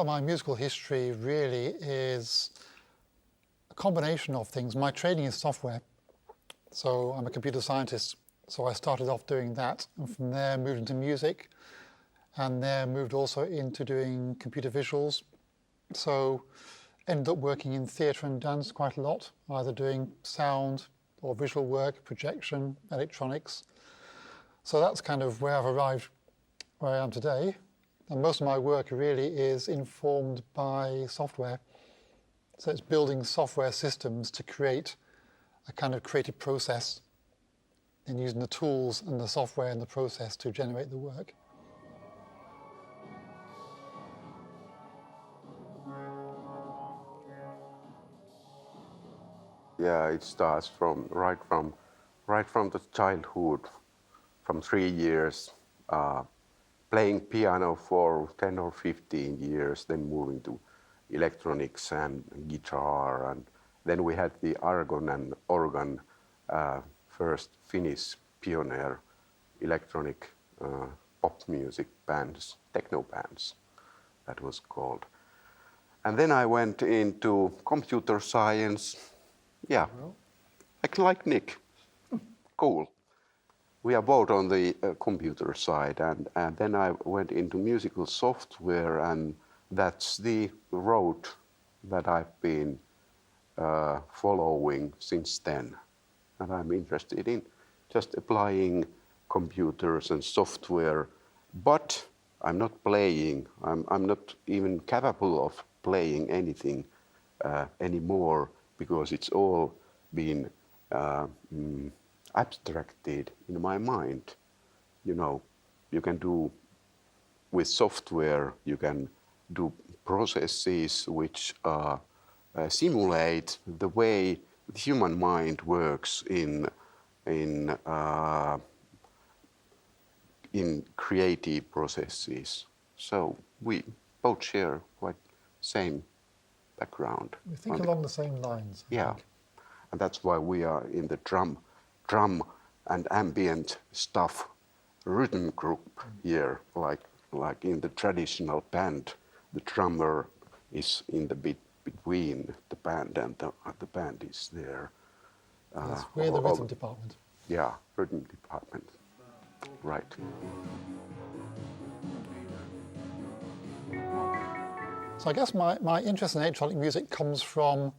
Well, my musical history really is a combination of things. My training is software, so I'm a computer scientist. So I started off doing that, and from there moved into music, and there moved also into doing computer visuals. So ended up working in theatre and dance quite a lot, either doing sound or visual work, projection, electronics. So that's kind of where I've arrived, where I am today. And most of my work really is informed by software. So it's building software systems to create a kind of creative process and using the tools and the software and the process to generate the work. Yeah, it starts from right from the childhood, from 3 years, playing piano for 10 or 15 years, then moving to electronics and guitar, and then we had the argon and organ, first Finnish pioneer electronic pop music bands, techno bands, that was called. And then I went into computer science. Yeah, like Nick. Cool. We are both on the computer side, and then I went into musical software, and that's the road that I've been following since then. And I'm interested in just applying computers and software, but I'm not playing. I'm not even capable of playing anything anymore, because it's all been abstracted in my mind. You know, you can do with software, you can do processes which simulate the way the human mind works in creative processes. So we both share quite same background. We think along the same lines. I think. And that's why we are in the drum and ambient stuff rhythm group here, like in the traditional band, the drummer is in the between the band, and the band is there. Yes, we're the rhythm department. Yeah, rhythm department. Right. So I guess my interest in electronic music comes from,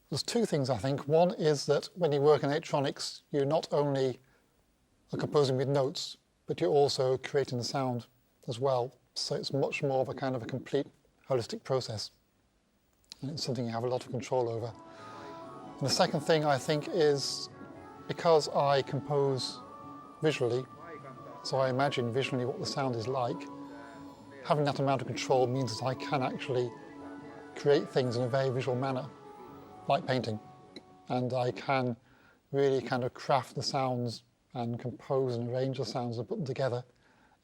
there's two things I think. One is that when you work in electronics, you not only are composing with notes, but you're also creating the sound as well. So it's much more of a kind of a complete holistic process. And it's something you have a lot of control over. And the second thing I think is because I compose visually, so I imagine visually what the sound is like, having that amount of control means that I can actually create things in a very visual manner, like painting. And I can really kind of craft the sounds and compose and arrange the sounds and put them together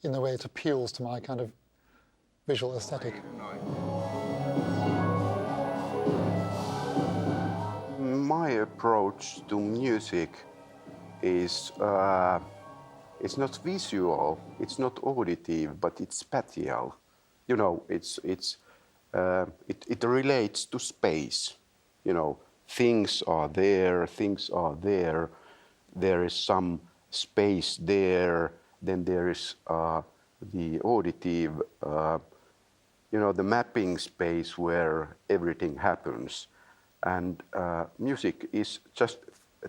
in the way it appeals to my kind of visual aesthetic. My approach to music is it's not visual, it's not auditive, but it's spatial. You know, it relates to space. You know, things are there. There is some space there. Then there is the auditive, the mapping space where everything happens. And music is just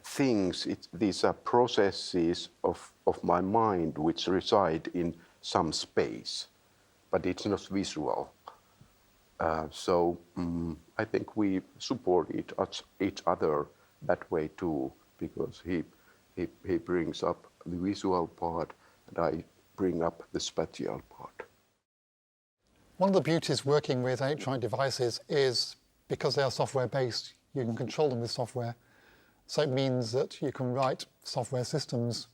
things. These are processes of my mind which reside in some space, but it's not visual. So I think we support each other that way too, because he brings up the visual part and I bring up the spatial part. One of the beauties working with electronic devices is because they are software-based, you can control them with software. So it means that you can write software systems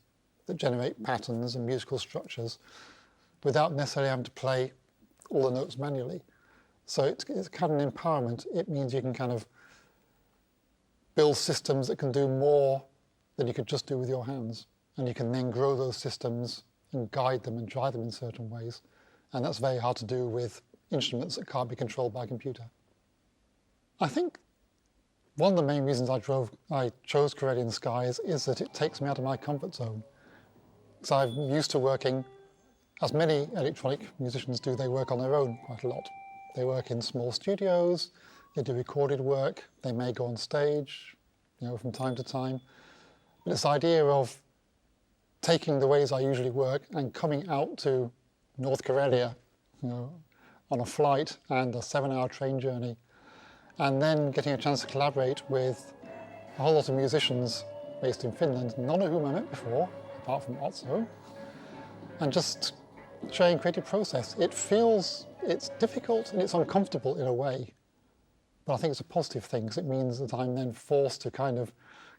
that generate patterns and musical structures without necessarily having to play all the notes manually. So it's kind of an empowerment. It means you can kind of build systems that can do more than you could just do with your hands. And you can then grow those systems and guide them and drive them in certain ways. And that's very hard to do with instruments that can't be controlled by a computer. I think one of the main reasons I chose Karelian Skies is that it takes me out of my comfort zone. So I'm used to working, as many electronic musicians do, they work on their own quite a lot. They work in small studios, they do recorded work, they may go on stage, from time to time. But this idea of taking the ways I usually work and coming out to North Karelia, on a flight and a 7-hour train journey, and then getting a chance to collaborate with a whole lot of musicians based in Finland, none of whom I met before, apart from Otso, and just sharing creative process. It's difficult and it's uncomfortable in a way, but I think it's a positive thing because it means that I'm then forced to kind of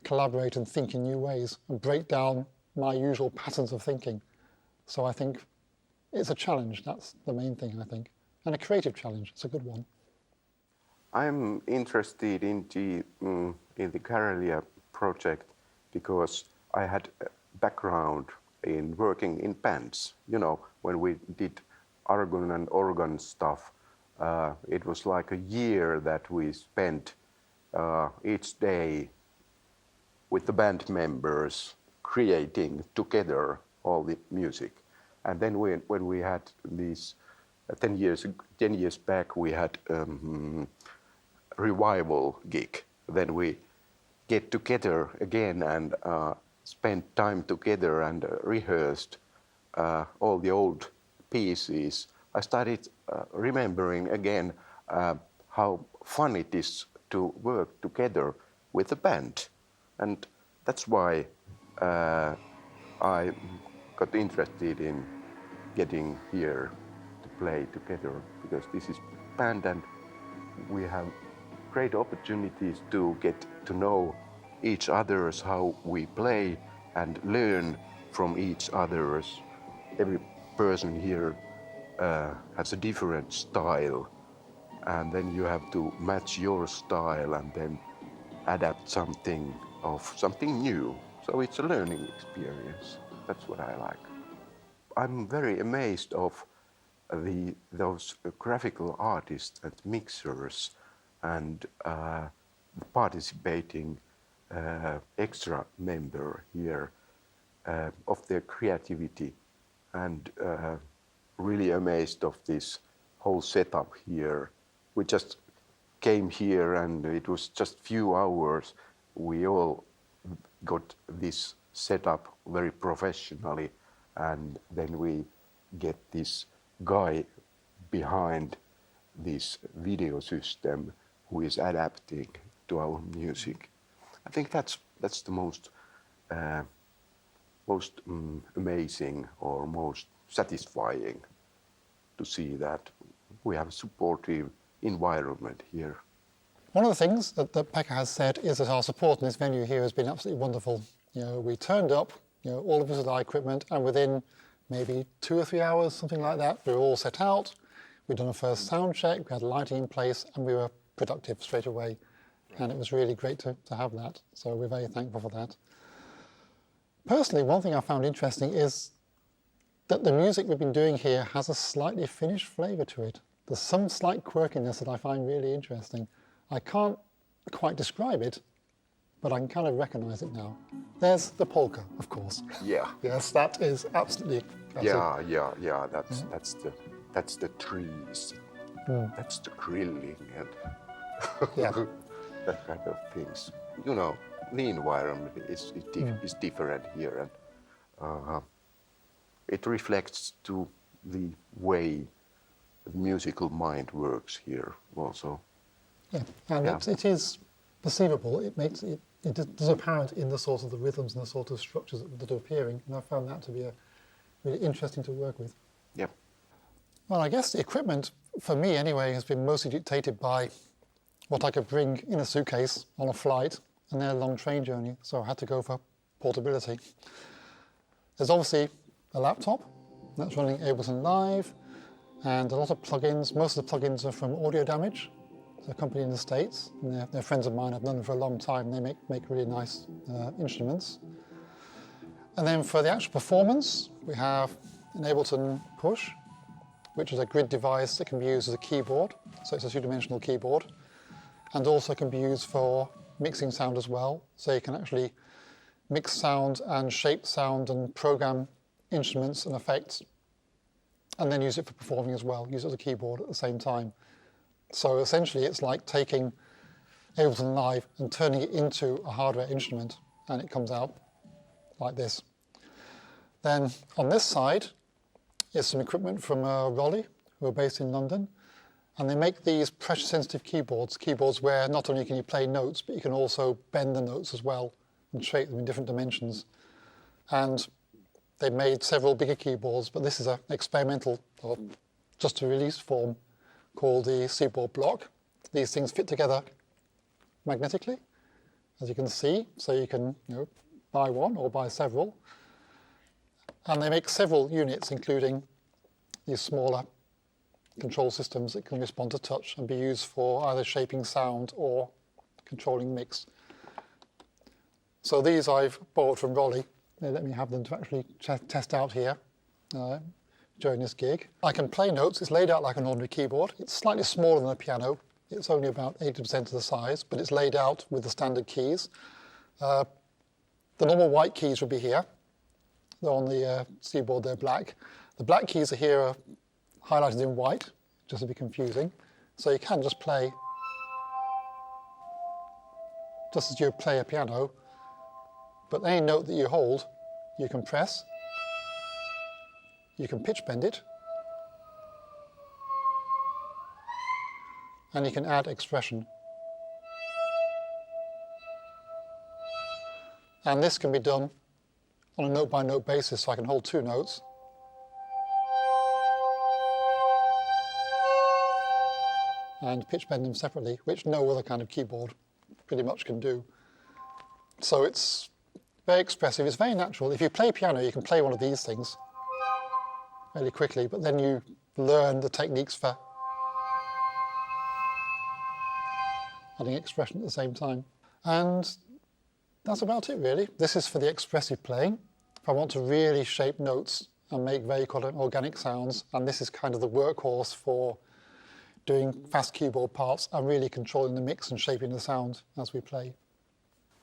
collaborate and think in new ways and break down my usual patterns of thinking. So I think it's a challenge, that's the main thing, I think. And a creative challenge, it's a good one. I'm interested in the Karelia project because I had a background in working in bands. When we did argon and organ stuff, it was like a year that we spent each day with the band members creating together all the music. And then when we had these 10 years back, we had revival gig. Then we get together again and spent time together and rehearsed all the old pieces. I started remembering again how fun it is to work together with a band. And that's why I got interested in getting here to play together, because this is band and we have great opportunities to get to know each other's how we play and learn from each other's. Every person here has a different style, and then you have to match your style and then adapt something new. So it's a learning experience. That's what I like. I'm very amazed of those graphical artists and mixers and participating extra member here of their creativity, and really amazed of this whole setup here. We just came here and it was just few hours. We all got this set up very professionally, and then we get this guy behind this video system who is adapting to our music. I think that's the most amazing or most satisfying to see that we have a supportive environment here. One of the things that Pekka has said is that our support in this venue here has been absolutely wonderful. We turned up, all of us with our equipment, and within maybe 2 or 3 hours, something like that, we were all set out. We'd done a first sound check, we had lighting in place, and we were productive straight away. And it was really great to have that. So we're very thankful for that. Personally, one thing I found interesting is that the music we've been doing here has a slightly Finnish flavour to it. There's some slight quirkiness that I find really interesting. I can't quite describe it, but I can kind of recognise it now. There's the polka, of course. Yeah. Yes, that is absolutely. Yeah. That's the trees. That's the grilling and that kind of things. The environment is different here, and it reflects to the way the musical mind works here also. Yeah, and it is perceivable. It is apparent in the sort of the rhythms and the sort of structures that are appearing, and I found that to be really interesting to work with. Yeah. Well, I guess the equipment, for me anyway, has been mostly dictated by what I could bring in a suitcase on a flight and then a long train journey, so I had to go for portability. There's obviously a laptop that's running Ableton Live, and a lot of plugins. Most of the plugins are from Audio Damage, a company in the States, and they're friends of mine. I've known them for a long time. They make really nice instruments. And then for the actual performance, we have an Ableton Push, which is a grid device that can be used as a keyboard, so it's a two-dimensional keyboard, and also can be used for mixing sound as well, so you can actually mix sound and shape sound and program instruments and effects, and then use it for performing as well, use it as a keyboard at the same time. So essentially it's like taking Ableton Live and turning it into a hardware instrument, and it comes out like this. Then on this side is some equipment from Rolly, who are based in London, and they make these pressure-sensitive keyboards where not only can you play notes, but you can also bend the notes as well and shape them in different dimensions. And they've made several bigger keyboards, but this is an experimental, or just a release form, called the Seaboard Block. These things fit together magnetically, as you can see, so you can buy one or buy several. And they make several units, including these smaller control systems that can respond to touch and be used for either shaping sound or controlling mix. So these I've bought from Rolly. They let me have them to actually test out here during this gig. I can play notes. It's laid out like an ordinary keyboard. It's slightly smaller than a piano. It's only about 80% of the size, but it's laid out with the standard keys. The normal white keys would be here. They're on the Seaboard, they're black. The black keys are here are highlighted in white, just to be confusing. So you can just play, just as you play a piano, but any note that you hold, you can press, you can pitch bend it, and you can add expression. And this can be done on a note-by-note basis, so I can hold two notes. And pitch bend them separately, which no other kind of keyboard pretty much can do. So it's very expressive, it's very natural. If you play piano, you can play one of these things really quickly, but then you learn the techniques for adding expression at the same time. And that's about it, really. This is for the expressive playing. If I want to really shape notes and make very organic sounds, and this is kind of the workhorse for doing fast keyboard parts and really controlling the mix and shaping the sound as we play.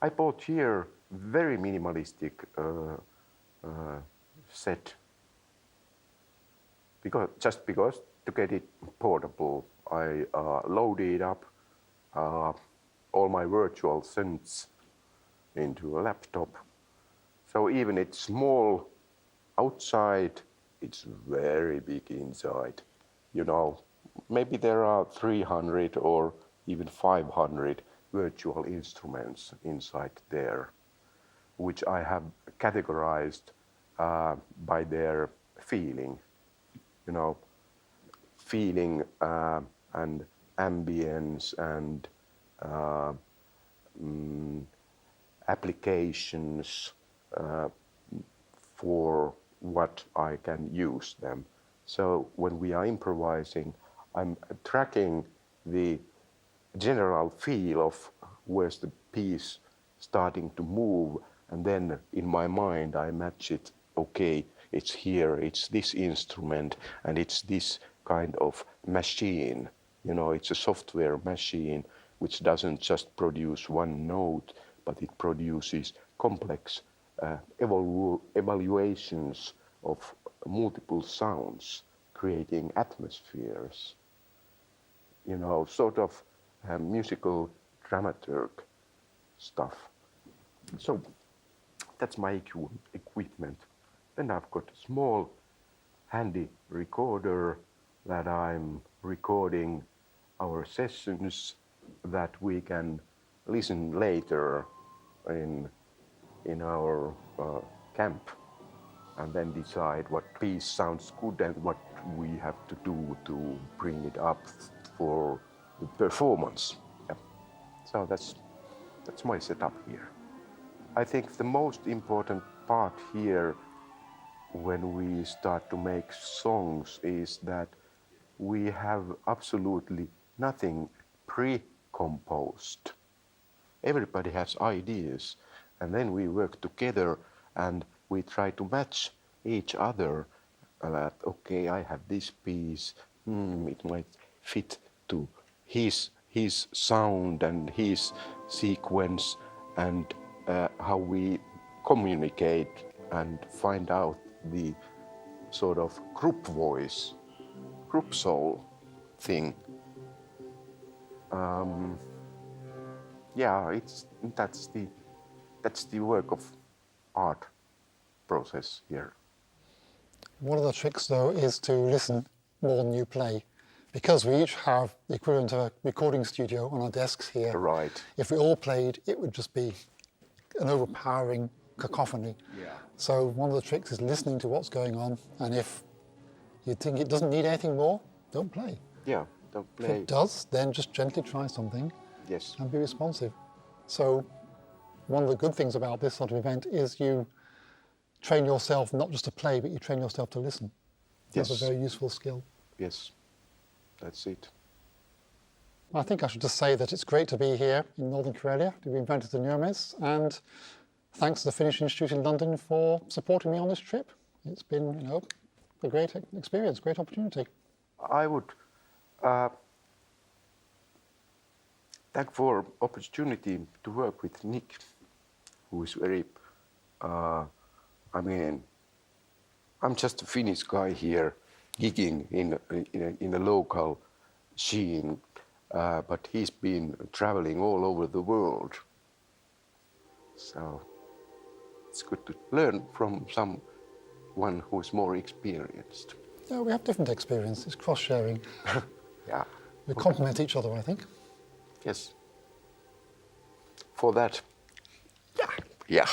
I bought here very minimalistic set just because to get it portable. I loaded up all my virtual synths into a laptop. So even it's small outside, it's very big inside. Maybe there are 300 or even 500 virtual instruments inside there, which I have categorized by their feeling, feeling and ambience and applications for what I can use them. So when we are improvising, I'm tracking the general feel of where's the piece starting to move, and then in my mind I match it. Okay, it's here, it's this instrument, and it's this kind of machine. It's a software machine which doesn't just produce one note, but it produces complex evaluations of multiple sounds, creating atmospheres, sort of musical dramaturg stuff. So that's my equipment. Then I've got a small handy recorder that I'm recording our sessions that we can listen later in our camp, and then decide what piece sounds good and what we have to do to bring it up for the performance. Yeah. So that's my setup here. I think the most important part here when we start to make songs is that we have absolutely nothing pre-composed. Everybody has ideas, and then we work together and we try to match each other that, okay, I have this piece, it might fit to his sound and his sequence, and how we communicate and find out the sort of group voice, group soul thing. Yeah, that's the work of art process here. One of the tricks, though, is to listen more than you play. Because we each have the equivalent of a recording studio on our desks here. Right. If we all played, it would just be an overpowering cacophony. Yeah. So one of the tricks is listening to what's going on, and if you think it doesn't need anything more, don't play. Yeah, don't If play. it does, then just gently try something. Yes. And be responsive. So one of the good things about this sort of event is you train yourself not just to play, but you train yourself to listen. That's Yes. a very useful skill. Yes, that's it. I think I should just say that it's great to be here in Northern Karelia to be invited to Nurmes, and thanks to the Finnish Institute in London for supporting me on this trip. It's been, a great experience, great opportunity. I would thank for opportunity to work with Nick, who is very, I'm just a Finnish guy here gigging in a local scene, but he's been traveling all over the world. So it's good to learn from someone who is more experienced. Yeah, we have different experience. It's cross-sharing. Yeah. We complement each other, I think. Yes. For that. Yeah. Yeah.